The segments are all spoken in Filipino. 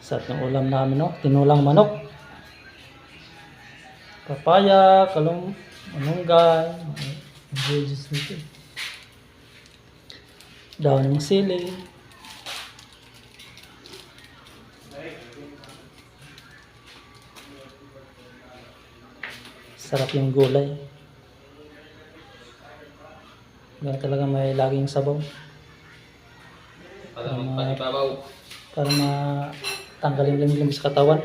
Sarap ng ulam namin, no? Tinulang manok. Papaya, malunggay, veggies nito. Daon ng sili. Sarap yung gulay. Ganun talaga may laging sabaw. Para matanggal yung limlim sa katawan.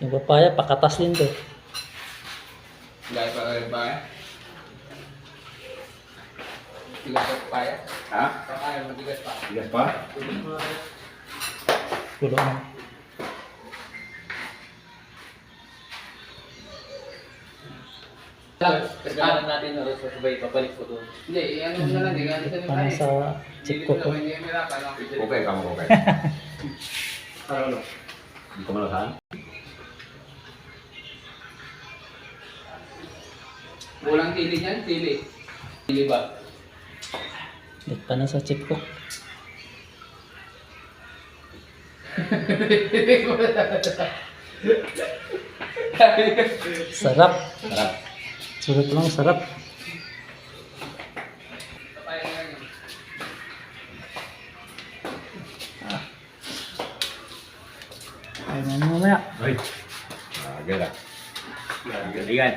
Yung papaya, pakatas din to. Gaya pa rin ba? Tigas pa papaya? Ha? Papaya, matigas pa. Tigas pa? Pulo na. Kaskanan natin na rin sa sabay, papalik ko doon. Hindi, ano na lang, Parang sa chip ko po. Okay, kamu okay. Ano? Hindi ko malasahan. Walang tili dyan, tili. Tili ba? Lit pa na sa chip ko. Sarap. Sarap. Sulit lang, sarap. Ayun na mamaya. Ay. Gala. Galingan.